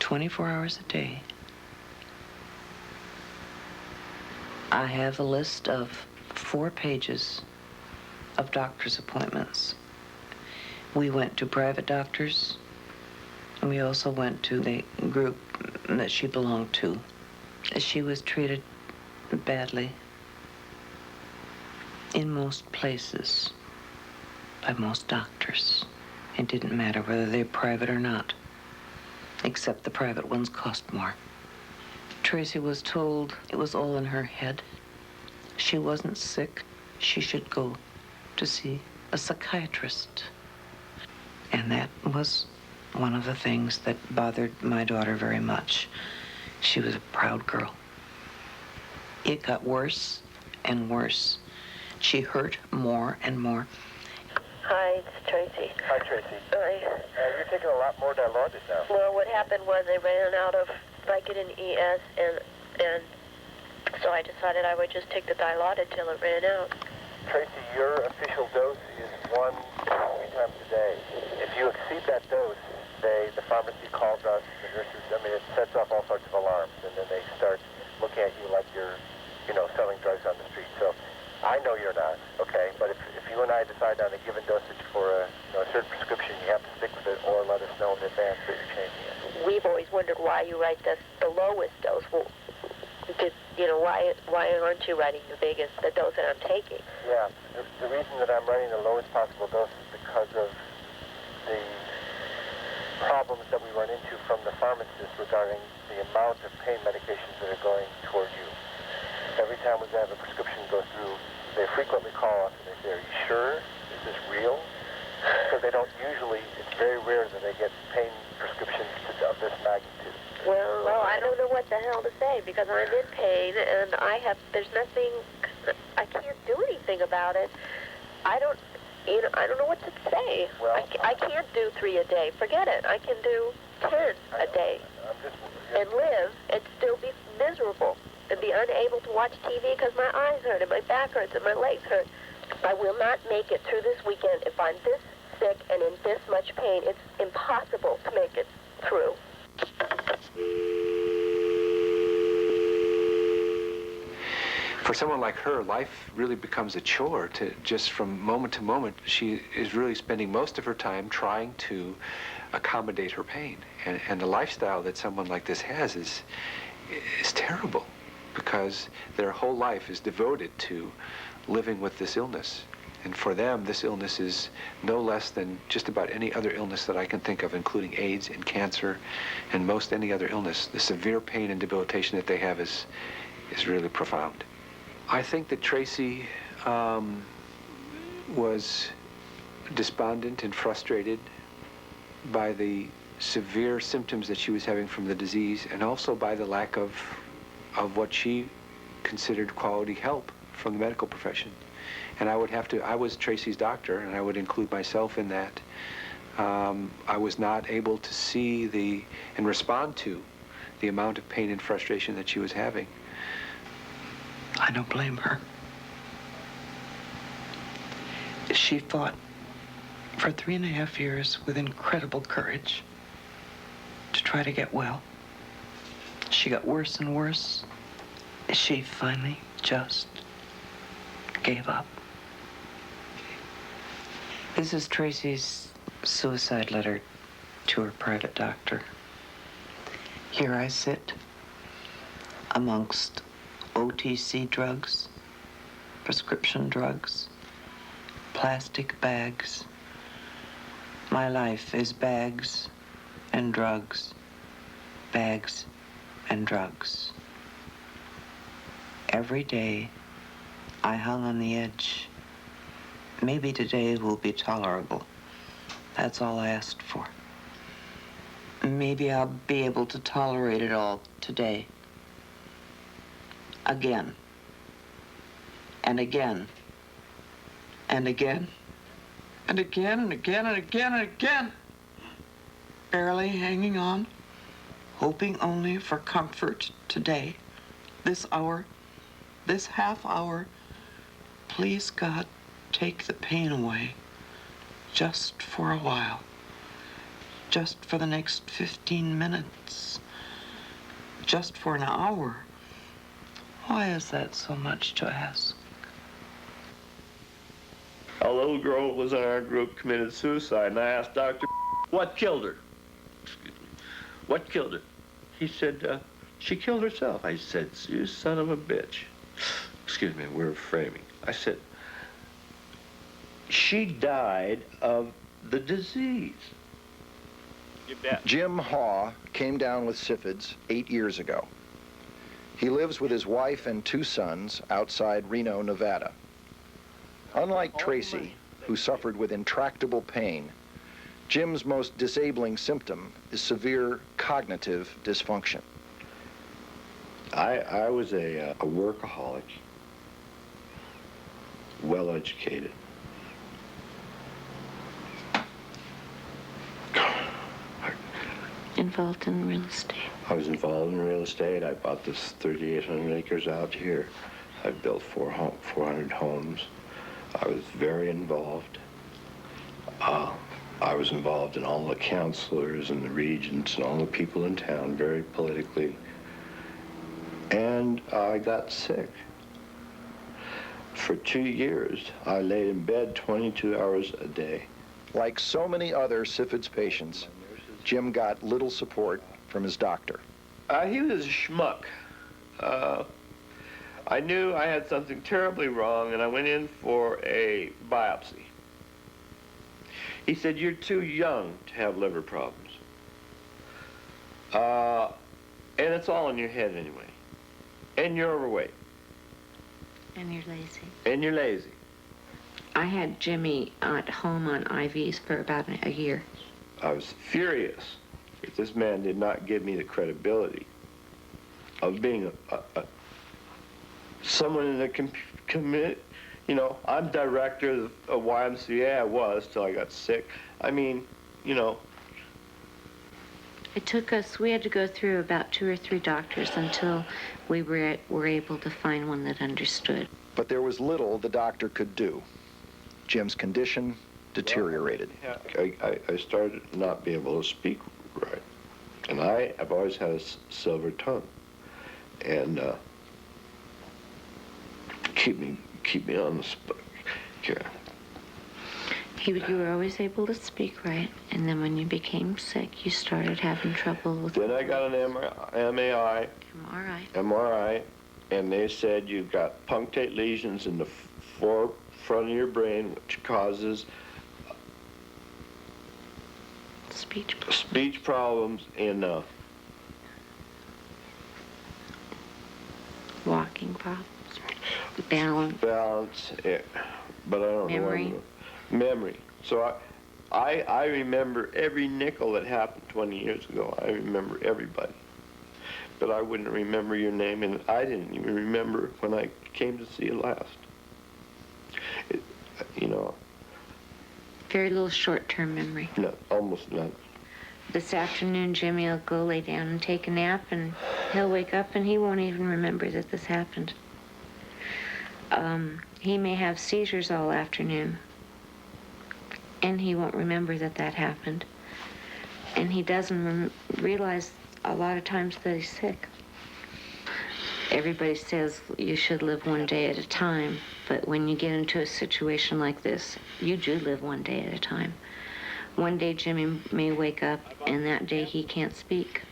24 hours a day. I have a list of 4 pages of doctor's appointments. We went to private doctors, and we also went to the group that she belonged to. She was treated badly in most places by most doctors. It didn't matter whether they're private or not, except the private ones cost more. Tracy was told it was all in her head. She wasn't sick. She should go to see a psychiatrist. And that was one of the things that bothered my daughter very much. She was a proud girl. It got worse and worse. She hurt more and more. Hi, it's Tracy. Hi, Tracy. Hi. You're taking a lot more Dilaudid now. Well, what happened was I ran out of Vicodin ES, and so I decided I would just take the Dilaudid till it ran out. Tracy, your official dose is 1 to 3 times a day. If you exceed that dose, the pharmacy calls us, the nurses, it sets off all sorts of alarms, and then they start looking at you like you're, selling drugs on the street. So I know you're not, okay? But if you and I decide on a given dosage for a certain prescription, you have to stick with it or let us know in advance that you're changing it. We've always wondered why you write the lowest dose. Well, why aren't you writing the dose that I'm taking? Yeah, the reason that I'm writing the lowest possible dose is because of the problems that we run into from the pharmacist regarding the amount of pain medications that are going toward you. Every time we have a prescription go through, they frequently call us and they say, "Are you sure? Is this real?" Because they don't usually, it's very rare that they get pain prescriptions of this magnitude. Well, I don't know what the hell to say because I'm in pain and there's nothing, I can't do anything about it. I don't know what to say. Well, I can't do 3 a day. Forget it. I can do 10 a day and live and still be miserable and be unable to watch TV because my eyes hurt and my back hurts and my legs hurt. I will not make it through this weekend if I'm this sick and in this much pain. It's impossible to make it through. For someone like her, life really becomes a chore to just from moment to moment. She is really spending most of her time trying to accommodate her pain. And the lifestyle that someone like this has is terrible because their whole life is devoted to living with this illness. And for them, this illness is no less than just about any other illness that I can think of, including AIDS and cancer and most any other illness. The severe pain and debilitation that they have is really profound. I think that Tracy was despondent and frustrated by the severe symptoms that she was having from the disease and also by the lack of what she considered quality help from the medical profession. And I was Tracy's doctor, and I would include myself in that. I was not able to see and respond to the amount of pain and frustration that she was having. I don't blame her. She fought for 3.5 years with incredible courage to try to get well. She got worse and worse. She finally just gave up. This is Tracy's suicide letter to her private doctor. Here I sit amongst OTC drugs, prescription drugs, plastic bags. My life is bags and drugs, bags and drugs. Every day I hung on the edge. Maybe today will be tolerable. That's all I asked for. Maybe I'll be able to tolerate it all today. Again. And again. And again. And again and again and again and again. Barely hanging on. Hoping only for comfort today. This hour. This half hour. Please, God, take the pain away. Just for a while. just for the next 15 minutes, just for an hour. Why is that so much to ask? A little girl was in our group committed suicide, and I asked Dr. what killed her? Excuse me. What killed her? He said, she killed herself. I said, you son of a bitch. Excuse me, we're framing. I said, she died of the disease. You bet. Jim Haw came down with syphilis 8 years ago. He lives with his wife and 2 sons outside Reno, Nevada. Unlike Tracy, who suffered with intractable pain, Jim's most disabling symptom is severe cognitive dysfunction. I was a workaholic, well-educated. Involved in real estate. I was involved in real estate. I bought this 3,800 acres out here. I've built 400 homes. I was very involved. I was involved in all the counselors and the regents and all the people in town, very politically. And I got sick. For 2 years, I laid in bed 22 hours a day. Like so many other syphilis patients, Jim got little support from his doctor. He was a schmuck. I knew I had something terribly wrong, and I went in for a biopsy. He said, you're too young to have liver problems. And it's all in your head anyway. And you're overweight. And you're lazy. And you're lazy. I had Jimmy at home on IVs for about a year. I was furious if this man did not give me the credibility of being someone in the commit. You know, I'm director of YMCA. I was till I got sick. I mean, you know. It took us, we had to go through about 2 or 3 doctors until we were able to find one that understood. But there was little the doctor could do. Jim's condition deteriorated. I started to not be able to speak right. And I've always had a silver tongue. And keep me on the spot. Yeah. You were always able to speak right, and then when you became sick, you started having trouble with... Then I got an MRI. MRI, and they said you've got punctate lesions in the forefront of your brain, which causes speech problems and walking problems, balance, yeah. But I don't know. Memory. So I remember every nickel that happened 20 years ago. I remember everybody. But I wouldn't remember your name, and I didn't even remember when I came to see you last. You know. Very little short-term memory. No, almost none. This afternoon, Jimmy will go lay down and take a nap, and he'll wake up and he won't even remember that this happened. He may have seizures all afternoon, and he won't remember that that happened. And he doesn't realize a lot of times that he's sick. Everybody says you should live one day at a time, but when you get into a situation like this, you do live one day at a time. One day Jimmy may wake up, and that day he can't speak.